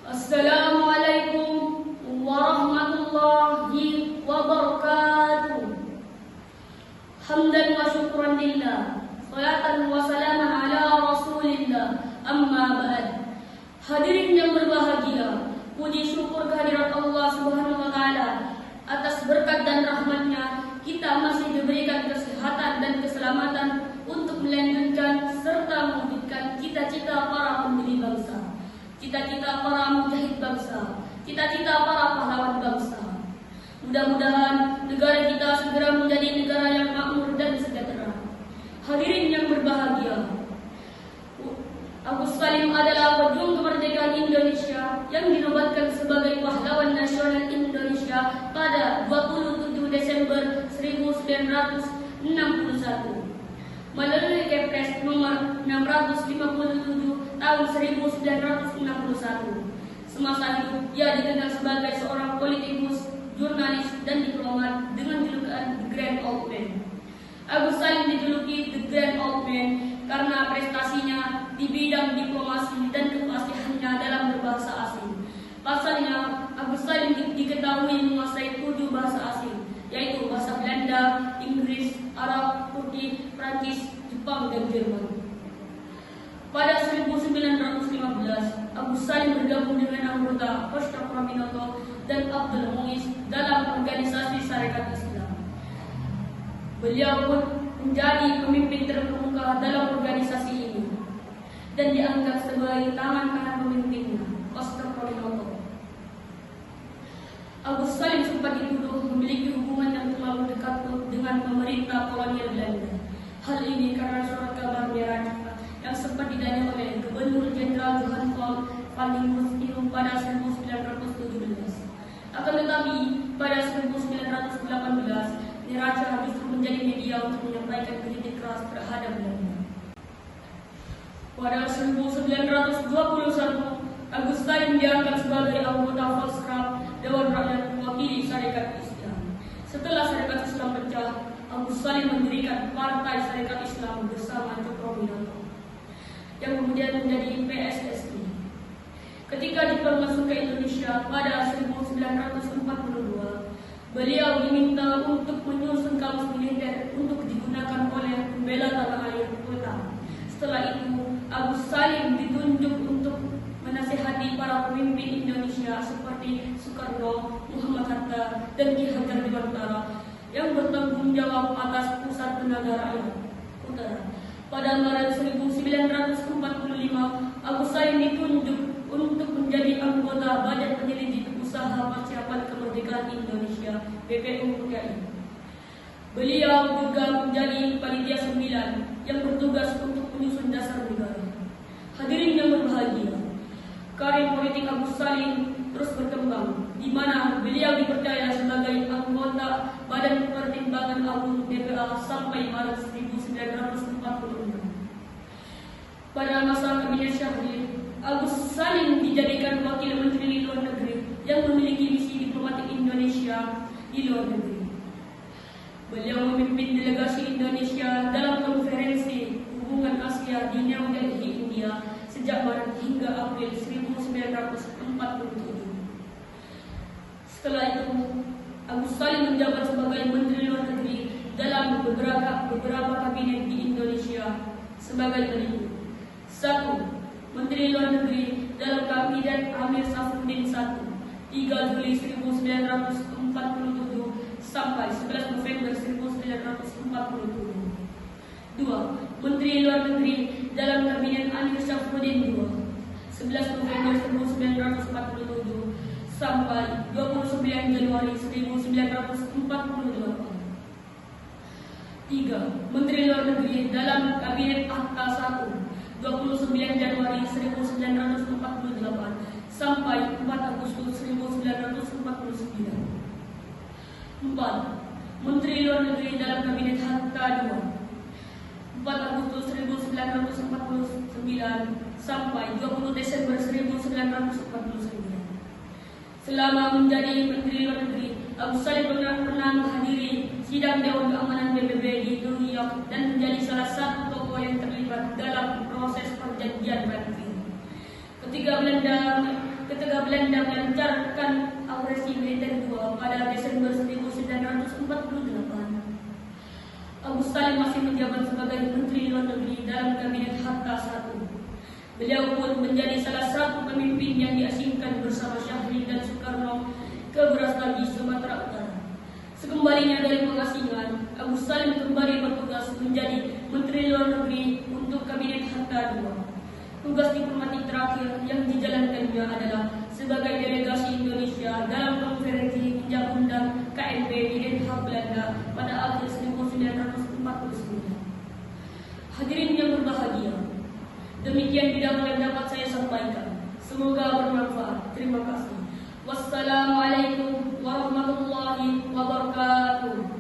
Assalamualaikum warahmatullahi wabarakatuh. Hamdan wa syukran lillah, salatan wa salaman ala rasulillah, amma ba'd. Hadirin yang berbahagia, puji syukur kehadirat Allah Subhanahu wa taala atas berkat dan rahmatnya kita masih diberikan kesehatan dan keselamatan untuk melanjutkan serta mewujudkan cita-cita para pendiri bangsa, cita-cita para mujahid bangsa, cita-cita para pahlawan bangsa. Mudah-mudahan negara kita segera menjadi negara yang makmur dan sejahtera. Hadirin yang berbahagia, Agus Salim adalah pejuang kemerdekaan Indonesia yang dinobatkan sebagai pahlawan nasional Indonesia pada 27 Desember 1961 melalui Kepres nomor 657 tahun 1961. Semasa hidup, ia dikenal sebagai seorang politikus, jurnalis, dan diplomat dengan julukan The Grand Old Man. Agus Salim dijuluki The Grand Old Man karena prestasinya di bidang diplomasi dan kefasihannya dalam berbahasa asing. Pasalnya, Agus Salim diketahui menguasai 7 bahasa asing, yaitu bahasa Belanda, Inggris, Arab, Turki, Prancis, Jepang, dan Jerman. Pada 1915, Agus Salim bergabung dengan anggota Costa Praminoto dan Abdul Muiz dalam organisasi Sarekat Islam. Beliau pun menjadi pemimpin terkemuka dalam organisasi ini dan dianggap sebagai tangan kanan pemimpinnya, Costa Praminoto. Agus Salim sempat dituduh memiliki hubungan yang terlalu dekat dengan pemerintah kolonial Belanda. Hal ini karena surat kabar merah yang sempat didana oleh Gubernur Jenderal Johan Paul van Diemen pada 1917. Akan tetapi, pada 1918, Neraca justru menjadi media untuk menyampaikan kritik keras terhadap Belanda. Pada 1921, Agus Salim diangkat sebagai anggota Volkskraf, Dewan Rakyat Mewakili Sarekat Islam. Setelah Sarekat Islam pecah, Agus Salim mendirikan Partai Sarekat Islam bersama Cokroaminoto, yang kemudian menjadi PSSI. Ketika dipermasuk ke Indonesia pada 1942, beliau diminta untuk menyusun kamus militer untuk digunakan oleh pembela tanah air kota. Setelah itu, Agus Salim ditunjuk untuk menasihati para pemimpin Indonesia seperti Soekarno, Muhammad Hatta, dan Ki Hajar Dewantara yang bertanggung jawab atas pusat tenaga rakyat utara. Pada Maret 1945, Agus Salim ditunjuk untuk menjadi anggota Badan Penyelidik Usaha Persiapan Kemerdekaan Indonesia (BPUPKI). Beliau juga menjadi panitia 9 yang bertugas untuk menyusun dasar negara. Hadirin yang berbahagia, karir politik Agus Salim terus berkembang, di mana beliau dipercaya sebagai anggota Badan Pertimbangan Agung BPA sampai Maret 1946. Pada masa Kabinet Syahrir, Agus Salim dijadikan wakil Menteri Luar Negeri yang memiliki misi diplomatik Indonesia di luar negeri. Beliau memimpin delegasi Indonesia dalam konferensi hubungan Asia di New Delhi, India sejak Maret hingga April 1947. Setelah itu, Agus Salim menjabat sebagai Menteri Luar Negeri dalam beberapa kabinet di Indonesia sebagai berikut. 1. Menteri Luar Negeri dalam Kabinet Amir Safruddin I, 3 Juli 1947 sampai 11 November 1947. 2. Menteri Luar Negeri dalam Kabinet Amir Safruddin II, 11 November 1947 sampai 29 Januari 1948. 3. Menteri Luar Negeri dalam Kabinet Hatta I, 29 Januari 1948 sampai 4 Agustus 1949. 4. Menteri Luar Negeri dalam Kabinet Hatta II, 4 Agustus 1949 sampai 20 Desember 1949. Selama menjadi Menteri Luar Negeri, Agus Salim pernah menghadiri sidang Dewan Keamanan PBB di New York dan menjadi salah satu tokoh yang terlibat dalam proses perjanjian Madrid. Ketika ketika Belanda melancarkan agresi militer kedua pada Desember 1948. Abu Salim masih menjabat sebagai Menteri Luar Negeri dalam Kabinet Hatta I. Beliau pun menjadi salah satu pemimpin yang diasingkan bersama Syahrir dan Soekarno ke Brastagi, Sumatera Utara. Sekembalinya dari pengasingan, Abu Salim kembali bertugas menjadi Menteri Luar Negeri untuk Kabinet Hatta II. Tugas diplomatik terakhir yang dijalankannya adalah sebagai delegasi Indonesia dalam konferensi Puncak Undang KNP di Den Haag, Belanda pada akhir 1949. Hadirin yang berbahagia, demikian bidang yang dapat saya sampaikan. Semoga bermanfaat. Terima kasih. Wassalamualaikum warahmatullahi wabarakatuh.